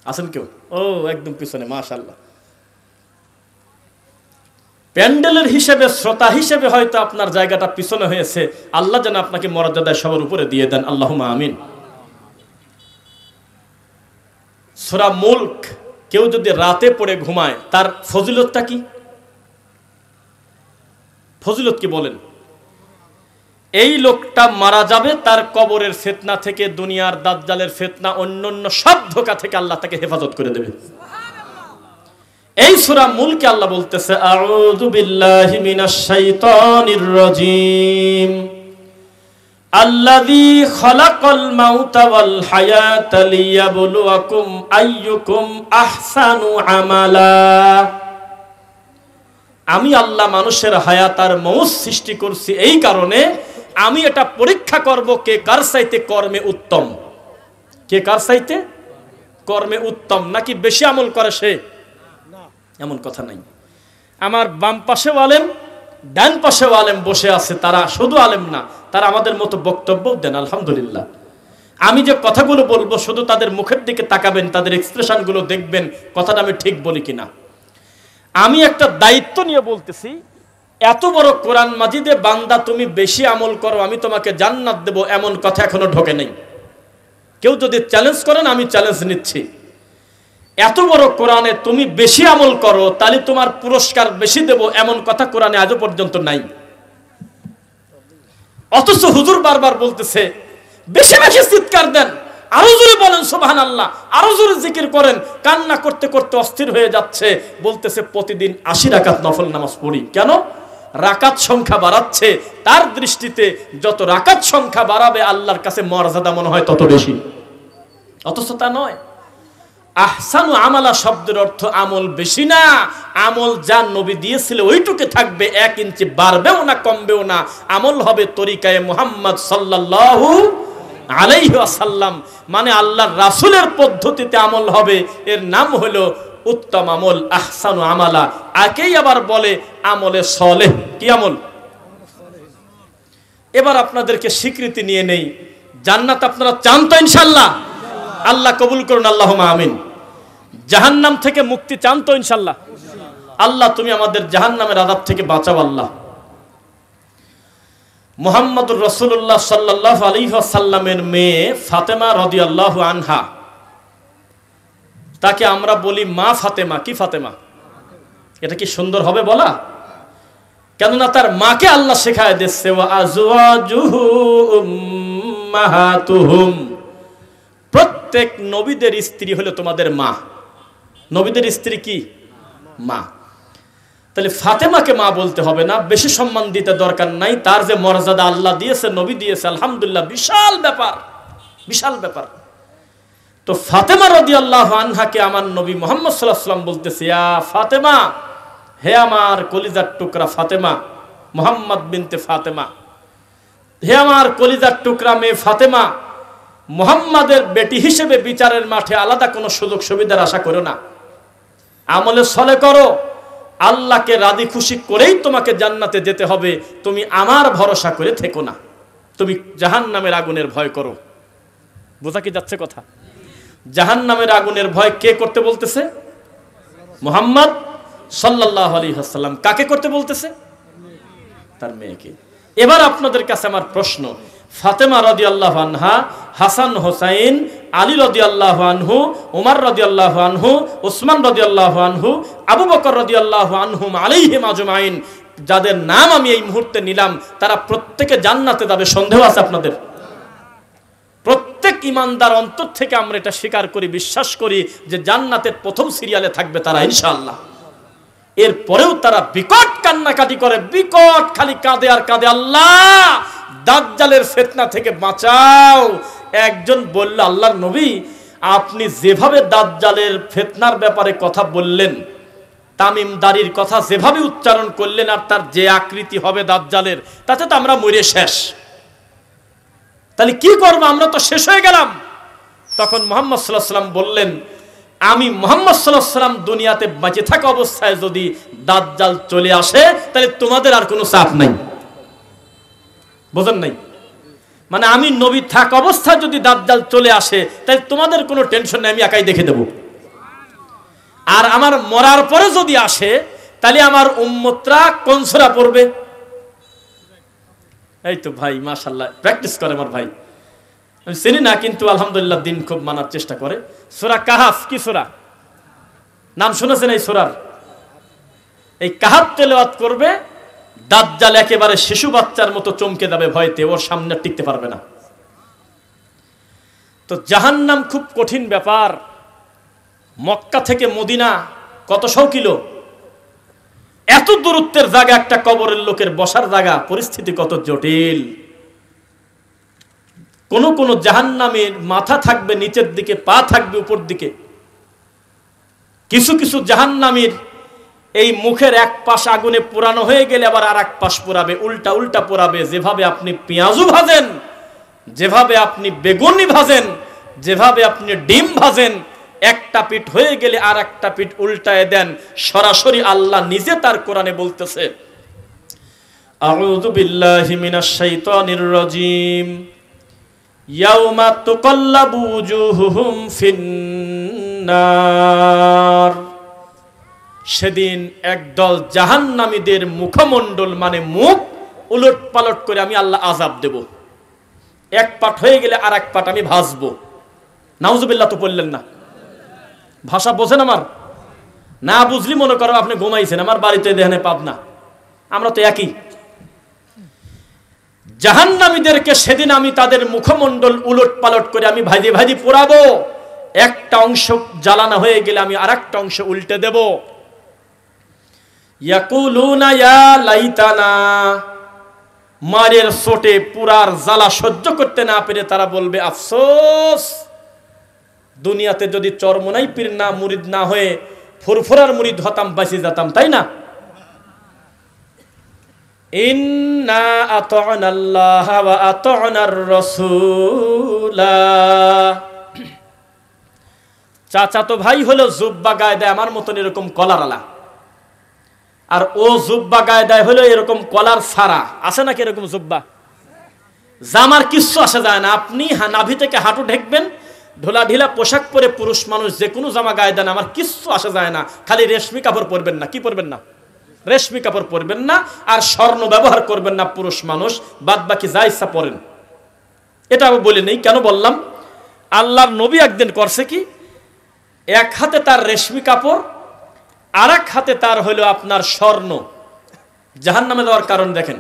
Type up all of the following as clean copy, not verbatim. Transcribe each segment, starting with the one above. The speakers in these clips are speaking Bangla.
আছেন কেউ? ও একদম পিছনে, মাশাআল্লাহ। প্যান্ডেলের হিসেবে, শ্রোতা হিসেবে হয়তো আপনার জায়গাটা পিছনে হয়েছে। আল্লাহ যেন আপনাকে মর্যাদায় সবার উপরে দিয়ে দেন, আল্লাহুম্মা আমিন। সূরা মুলক কেউ যদি রাতে পড়ে ঘুমায়, তার ফজিলতটা কি? ফজিলত কি বলেন? এই লোকটা মারা যাবে, তার কবরের ফিতনা থেকে, দুনিয়ার দাজ্জালের ফিতনা, অন্যান্য সব ধোঁকা থেকে আল্লাহ তাকে হেফাজত করে দেবে। এই সূরা মুলকে আল্লাহ বলতেছে, আউযু বিল্লাহি মিনাশ শাইতানির রাজীম, আল্লাযী খালাকাল মাউতা ওয়াল হায়াতা লিয়াবলুয়াকুম আইয়ুকুম আহসানু আমালা। আমি আল্লাহ মানুষের হায়াত আর মউত সৃষ্টি করছি এই কারণে, আমি এটা পরীক্ষা করব কে কার চাইতে কর্মে উত্তম। কে কার চাইতে কর্মে উত্তম, নাকি বেশি আমল করে সে, এমন কথা নাই। আমার বাম পাশেও আলেম, ডান পাশেও আলেম বসে আছে, তারা শুধু আলেম না, তারা আমাদের মতো বক্তব্য দেন, আলহামদুলিল্লাহ। আমি যে কথাগুলো বলবো শুধু তাদের মুখের দিকে তাকাবেন, তাদের এক্সপ্রেশনগুলো দেখবেন, কথাটা আমি ঠিক বলি কিনা। আমি একটা দায়িত্ব নিয়ে বলতেছি, এত বড় কোরআন মাজিদে বান্দা তুমি বেশি আমল করো আমি তোমাকে জান্নাত দেব, এমন কথা এখনো ঢোকে নেই। কেউ যদি চ্যালেঞ্জ করেন, আমি চ্যালেঞ্জ নিচ্ছি। এত বড় কোরআনে তুমি বেশি আমল করো তাহলে তোমার পুরস্কার বেশি দেব, এমন কথা কোরআনে আজও পর্যন্ত নাই। অথচ হুজুর বারবার বলতেছে বেশি বেশি চিৎকার দেন, আরো জোরে বলেন সুবহানাল্লাহ, আরো জোরে জিকির করেন। কান্না করতে করতে অস্থির হয়ে যাচ্ছে, বলতেছে প্রতিদিন 80 রাকাত নফল নামাজ পড়ি। কেন? রাকাত সংখ্যা বাড়াচ্ছে, তার দৃষ্টিতে যত রাকাত সংখ্যা বাড়াবে আল্লাহর কাছে মর্যাদা মনে হয় তত বেশি। অথচ তা নয়। আহসানু আমালা শব্দের অর্থ আমল বেশি না, আমল যা নবী দিয়েছিল ওইটুকু থাকবে, 1 ইঞ্চি বাড়বেও না কমবেও না। আমল হবে তরিকায়ে মুহাম্মদ সাল্লাল্লাহু আলাইহি ওয়াসাল্লাম, মানে আল্লাহর রাসূলের পদ্ধতিতে আমল হবে। এর নাম হলো উত্তম আমল, আহসানু আমালা। একেই আবার বলে আমলে সলেহ। কি আমল? এবার আপনাদেরকে স্বীকৃতি নিয়ে নেই, জান্নাত আপনারা চান তো ইনশাআল্লাহ? আল্লাহ কবুল করুন, আল্লাহুম্মা আমিন। জাহান্নাম থেকে মুক্তি চান তো ইনশাআল্লাহ? আল্লাহ তুমি আমাদের জাহান্নামের আযাব থেকে বাঁচাও আল্লাহ। মুহাম্মদুর রাসূলুল্লাহ সাল্লাল্লাহু আলাইহি ওয়াসাল্লামের মেয়ে ফাতেমা রাদিয়াল্লাহু আনহা, তাকে আমরা বলি মা ফাতেমা। কি ফাতেমা? এটা কি সুন্দর হবে বলা? কেননা তার মাকে আল্লাহ শেখায় দিচ্ছে, ওয়া আজওয়াজুহু উম্মাহাতুহুম, প্রত্যেক নবীদের স্ত্রী হলো তোমাদের মা। নবীদের স্ত্রী কি? মা। তাহলে ফাতেমাকে মা বলতে হবে না, বেশি সম্মান দিতে দরকার নাই। তার যে মর্যাদা আল্লাহ দিয়েছে, নবী দিয়েছে, আলহামদুলিল্লাহ, বিশাল ব্যাপার, বিশাল ব্যাপার। তো ফাতেমা রাদিয়াল্লাহু আনহাকে আমার নবী মুহাম্মদ সাল্লাল্লাহু আলাইহি ওয়াসাল্লাম বলতেছে, ইয়া ফাতেমা, হে আমার কলিজার টুকরা ফাতেমা, মুহাম্মদ বিনতে ফাতেমা, হে আমার কলিজার টুকরা মেয়ে ফাতেমা, মুহাম্মাদের বেটি হিসেবে বিচারের মাঠে আলাদা কোনো সুযোগ সুবিধার আশা করো না, আমলে সলে করো, আল্লাহকে রাজি খুশি করেই তোমাকে জান্নাতে যেতে হবে। তুমি আমার ভরসা করে থেকো না, তুমি জাহান্নামের আগুনের ভয় করো। বোঝা কি যাচ্ছে কথা? জাহান্নামের আগুনের ভয় কে করতে বলতেছে? মুহাম্মদ সাল্লাল্লাহু আলাইহি ওয়াসাল্লাম। কাকে করতে বলতেছে? তার মেয়েকে। এবার আপনাদের কাছে আমার প্রশ্ন, ফাতেমা রাদিয়াল্লাহু আনহা, হাসান হোসাইন, আলী রাদিয়াল্লাহু আনহু, ওমর রাদিয়াল্লাহু আনহু, উসমান রাদিয়াল্লাহু আনহু, আবু বকর রাদিয়াল্লাহু আনহুম আলাইহিম আজমাইন, যাদের নাম আমি এই মুহূর্তে নিলাম, তারা প্রত্যেকে জান্নাতে যাবে। সন্দেহ আছে আপনাদের? প্রত্যেক ইমানদার অন্তর থেকে আমরা এটা স্বীকার করি, বিশ্বাস করি যে জান্নাতের প্রথম সিরিয়ালে থাকবে তারা ইনশাআল্লাহ। এরপরেও তারা বিকট কান্নাকাটি করে, বিকট খালি কাঁদে আর কাঁদে, আল্লাহ দাজ্জালের ফিতনা থেকে বাঁচাও। একজন বলল, আল্লাহর নবী, আপনি যেভাবে দাজ্জালের ফিতনার ব্যাপারে কথা বললেন, তামিমদারির কথা যেভাবে উচ্চারণ করলেন, আর তার যে আকৃতি হবে দাজ্জালের, তাতে তো আমরা মরে শেষ। তাহলে কি করবো? আমরা তো শেষ হয়ে গেলাম। তখন মুহাম্মদ সাল্লাল্লাহু আলাইহি ওয়াসাল্লাম বললেন, আমি মুহাম্মদ সাল্লাল্লাহু আলাইহি ওয়াসাল্লাম দুনিয়াতে বেঁচে থাকা অবস্থায় যদি দাজ্জাল চলে আসে, তাহলে তোমাদের আর কোনো চাপ নাই। বোঝেন নাই? মানে আমি নবী থাকা অবস্থায় যদি দাজ্জাল চলে আসে, তাহলে তোমাদের কোনো টেনশন নেই, আমি একাই দেখে দেব। আর আমার মরার পরে যদি আসে তাহলে আমার উম্মতরা কোন সূরা পড়বে? এই তো ভাই মাশাআল্লাহ প্র্যাকটিস করে আমার ভাই, আমি চিনি না কিন্তু আলহামদুলিল্লাহ দিন খুব মানার চেষ্টা করে। সূরা কাহাফ কি সূরা? নাম শুনেছেন এই সূরার? এই কাহাফ তেলাওয়াত করবে, দাজ্জাল একেবারে শিশু বাচ্চার মতো চমকে যাবে ভয়তে, ওর সামনে টিকতে পারবে না। তো জাহান্নাম খুব কঠিন ব্যাপার। মক্কা থেকে মদিনা কত 100 কিলো, এত দূরত্বের জায়গা একটা কবরের লোকের বসার জায়গা, পরিস্থিতি কত জটিল। কোন কোন জাহান্নামের মাথা থাকবে নিচের দিকে, পা থাকবে উপর দিকে। কিছু কিছু জাহান্নামের এই মুখের এক পাশ আগুনে পোড়ানো হয়ে গেলে আবার আর এক পাশ পোড়াবে, উল্টা উল্টা পোড়াবে। যেভাবে আপনি পেঁয়াজু ভাজেন, যেভাবে আপনি বেগুনি ভাজেন, যেভাবে আপনি ডিম ভাজেন, একটা পিঠ হয়ে গেলে আর একটা পিঠ উল্টায় দেন। সরাসরি আল্লাহ নিজে তার কোরআনে বলতেছে, আউযু বিল্লাহি মিনাশ শাইতানির রাজীম, ইয়াউমা তুকাল্লাবু উজুহুহুম ফিন্নার। সেদিন একদল জাহান্নামীদের মুখমণ্ডল মানে মুখ উলট পালট করে আমি আল্লাহ আযাব দেব। এক পাঠ হয়ে গেলে আর এক পাঠ আমি ভাজবো। নাউজুবিল্লাহ তো বললেন না? ভাষা বোঝেন আমার? না বুঝলি মনে করো আপনি ঘুমাইছেন, আমার বাড়িতে দেখেন পাবনা, আমরা তো একই। জাহান্নামীদেরকে সেদিন আমি তাদের মুখমণ্ডল উলট পালট করে আমি ভাজি ভাজি পোড়াবো। একটা অংশ জ্বালানো হয়ে গেলে আমি আর একটা অংশ উল্টে দেব। ইয়াকুলুনা ইয়া লাইতানা, মারের চোটে পুরার জ্বালা সহ্য করতে না পেরে তারা বলবে আফসোস, দুনিয়াতে যদি চরমোনাই পীর না মুরিদ না হয়ে ফুরফুরার মুরিদ হতাম বাঁচে যেতাম, তাই না? ইন্না আতা'নাল্লাহ ওয়া আতা'নার রাসূলা। চাচাতো ভাই হলো জুব্বা গায়ে দেয় আমার মতন এরকম কলারওয়ালা, আর ও জুব্বা গায়ে দেয় হলো এরকম কলার সারা। আছে নাকি এরকম জুব্বা? জামার কিচ্ছু আসে যায় না, আপনি নাভি থেকে হাঁটু ঢেকবেন, ঢোলা ঢিলা পোশাক পরে পুরুষ মানুষ যে কোনো জামা গায়ে দেন, আমার কিচ্ছু আসে যায় না। খালি রেশমি কাপড় পরবেন না। কি পরবেন না? রেশমি কাপড় পরবেন না, আর স্বর্ণ ব্যবহার করবেন না পুরুষ মানুষ, বাদ বাকি যা ইচ্ছা পরেন। এটা আমি বলি নেই, কেন বললাম? আল্লাহর নবী একদিন করছে কি, এক হাতে তার রেশমি কাপড়, আর এক হাতে তার হলো আপনার স্বর্ণ। জাহান্নামে দেওয়ার কারণ দেখেন,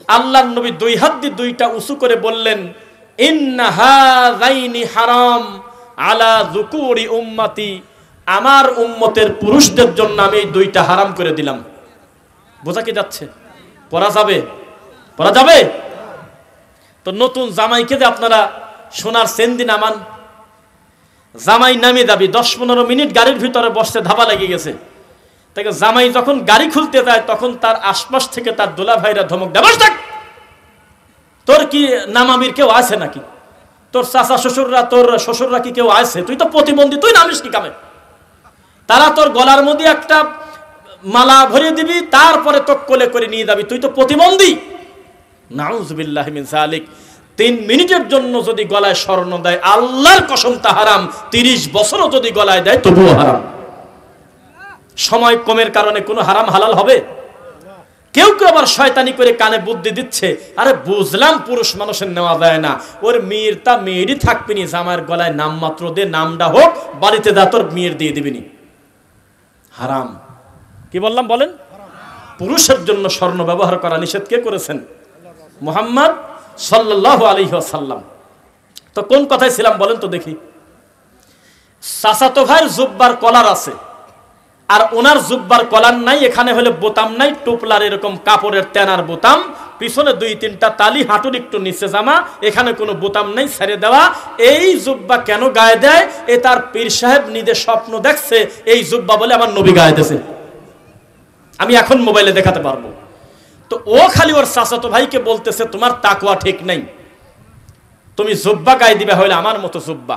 আল্লাহর নবী দুই হাত দিয়ে দুইটা উঁচু করে বললেন, ইন্না হাযাইনি হারাম আলা যুকুরি উম্মতি, আমার উম্মতের পুরুষদের জন্য আমি এই দুইটা হারাম করে দিলাম। বোঝা কি যাচ্ছে? পরা যাবে? পরা যাবে? তো নতুন জামাইকে যে আপনারা সোনার সেন্দি নামান, জামাই নামে যাবি, 10-15 মিনিট গাড়ির ভিতরে বসতে ধাবা লেগে গেছে। তাকে জামাই যখন গাড়ি খুলতে যায় তখন তার আশপাশ থেকে তার দোলা ভাইরা ধমক দেয়, বস থাক, তোর কি নামামির কেউ আছে নাকি? তোর চাচা শ্বশুররা, তোর শ্বশুররা কি কেউ আছে? তুই তো প্রতিবন্ধী, তুই নামিস কি কামে? তারা তোর গলার মধ্যে একটা মালা ভরিয়ে দিবি, তারপরে তো কোলে করে নিয়ে যাবি, তুই তো প্রতিবন্ধী। নাউযুবিল্লাহি মিন যালিক। 3 মিনিটের জন্য যদি গলায় স্বর্ণ দেয়, আল্লাহর কসম তা হারাম। 30 বছরও যদি গলায় দেয় তবুও হারাম। সময় কমের কারণে কোনো হারাম হালাল হবে? কেউ কেউ আবার শয়তানি করে কানে বুদ্ধি দিচ্ছে, আরে বুঝলাম পুরুষ মানুষের নেওয়া যায় না, ওর মেয়ের তা মেয়েরই থাকবিনি, জামার গলায় নাম মাত্র দে, নামটা হোক, বাড়িতে যা তোর মেয়ের দিয়ে দিবিনি। হারাম। কি বললাম বলেন? পুরুষের জন্য স্বর্ণ ব্যবহার করা নিষেধ কে করেছেন? মুহাম্মদ সাল্লাল্লাহু আলাইহি ওয়াসাল্লাম। তো কোন কথায় ছিলাম বলেন তো দেখি? চাচাতো ভাইয়ের জুব্বার কলার আছে, আর ওনার জুব্বার কলার নাই, এখানে হলে বোতাম নাই, টুপলার এরকম কাপড়ের তেনার বোতাম, পিছনে 2-3টা তালি, হাঁটুর একটু নিচে জামা, এখানে কোনো বোতাম নাই, ছেড়ে দেওয়া। এই জুব্বা কেন গায়ে দেয়? এ তার পীর সাহেব নিজে স্বপ্ন দেখছে এই জুব্বা বলে আমার নবী গায়ে দিয়েছে, আমি এখন মোবাইলে দেখাতে পারবো। তো ও খালি ওর চাচাতো ভাইকে বলতেছে, তোমার তাকওয়া ঠিক নাই, তুমি জুব্বা গায়ে দিবে হলে আমার মতো জুব্বা।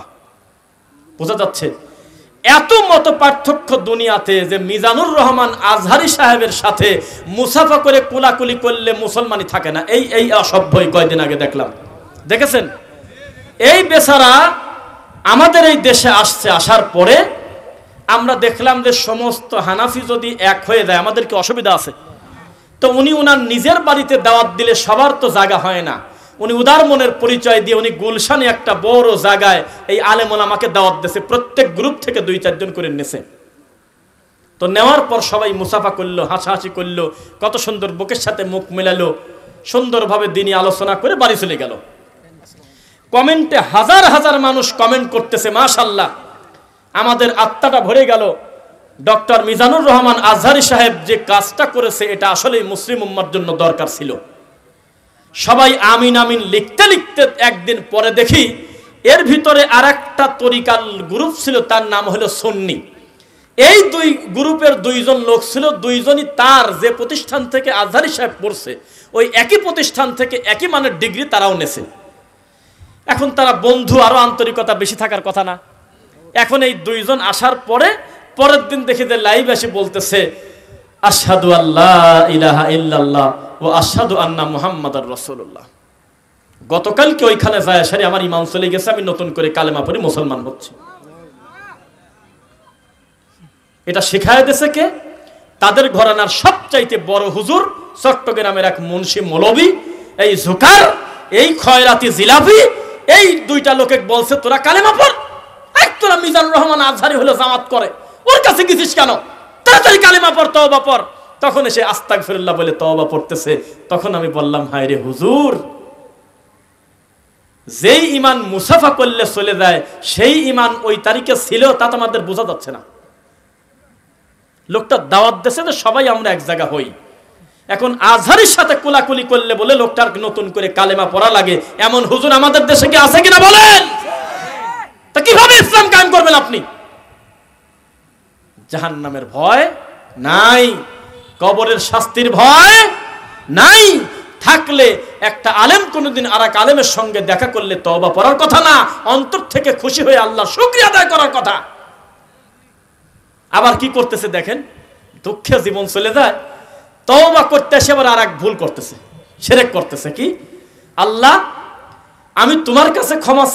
বোঝা যাচ্ছে? এত মত পার্থক্য দুনিয়াতে যে মিজানুর রহমান আজহারি সাহেবের সাথে মুসাফা করে কোলাকুলি করলে মুসলমানই থাকে না। এই অসভ্যই কয়দিন আগে দেখলাম, দেখেছেন? এই বেচারা আমাদের এই দেশে আসছে, আসার পরে আমরা দেখলাম যে সমস্ত হানাফি যদি এক হয়ে যায় আমাদের কি অসুবিধা আছে? তো উনি ওনার নিজের বাড়িতে দাওয়াত দিলে সবার তো জায়গা হয় না, উনি উদার মনের পরিচয় দিয়ে উনি গুলশানে একটা বড় জায়গায় এই আলেম ওলামাকে দাওয়াত দিয়েছে, প্রত্যেক গ্রুপ থেকে 2-4 জন করে নিয়েছে। তো নেওয়ার পর সবাই মুসাফা করলো, হাসাহাসি করলো, কত সুন্দর বুকের সাথে মুখ মেলালো, সুন্দরভাবে দিনই আলোচনা করে বাড়ি চলে গেল। কমেন্টে হাজার হাজার মানুষ কমেন্ট করতেছে, মাশাআল্লাহ, আমাদের আত্মাটা ভরে গেল। ডক্টর মিজানুর রহমান আজহারি সাহেব যে কাজটা করেছে এটা আসলেই মুসলিম উম্মার জন্য দরকার ছিল। সবাই আমিন আমিন লিখতে লিখতে একদিন পরে দেখি এর ভিতরে আরেকটা তরিকার গ্রুপ ছিল, তার নাম হলো সুন্নি। এই দুই গ্রুপের 2 জন লোক ছিল, 2 জনই তার যে প্রতিষ্ঠান থেকে আজহারি সাহেব পড়ছে ওই একই প্রতিষ্ঠান থেকে একই মানের ডিগ্রি তারাও নেছে। এখন তারা বন্ধু, আরো আন্তরিকতা বেশি থাকার কথা না? এখন এই 2 জন আসার পরে পরের দিন দেখি যে লাইভ এসে বলতেছে আশহাদু আল্লা ইলাহা ইল্লাল্লাহ ওয়া আশহাদু আন্না মুহাম্মাদার রাসূলুল্লাহ। গতকালকে ওইখানে যায় সারি আমার ইমান চলে গেছে, আমি নতুন করে কালেমা পড়ে মুসলমান হচ্ছি। এটা শিখায় দিয়েছে কে? তাদের ঘরানার সবচাইতে বড় হুজুর চট্টগ্রামের এক মুন্সি মৌলবী, এই জুকার, এই খয়রাতি জিলাপি, এই 2টা লোকে বলছে তোরা কালেমা পড়, তোরা মিজানুর রহমান আজহারি হলো জামাত করে, ওর কাছে গেছিস কেন, তাড়াতাড়ি কালেমা পড়, তওবা পড়। তখন এসে আস্তাগফিরুল্লাহ বলে তওবা পড়তেছে। তখন আমি বললাম, হায় রে হুজুর, যেই ইমান মুসাফা করলে চলে যায় সেই ইমান ওই তারিখে ছিল তা তো আমাদের বোঝা যাচ্ছে না। লোকটা দাওয়াত দিয়েছে তো সবাই আমরা এক জায়গা হই। এখন আজহারির সাথে কোলাকুলি করলে বলে লোকটার নতুন করে কালেমা পড়া লাগে, এমন হুজুর আমাদের দেশে কি আছে কিনা বলেন? তা কিভাবে ইসলাম কায়েম করবেন আপনি? জাহান্নামের ভয় নাই, কবরের শাস্তির ভয় নাই। থাকলে একটা আলেম কোনোদিন আরেক আলেমের সঙ্গে দেখা করলে তওবা পড়ার কথা না, অন্তর থেকে খুশি হয়ে আল্লাহর শুকরিয়া আদায় করার কথা। আবার কি করতেছে দেখেন, দুঃখে জীবন চলে যায়, তওবা করতে এসে আবার আরেক ভুল করতেছে, শিরক করতেছে। কি? আল্লাহ, আমি তোমার কাছে ক্ষমা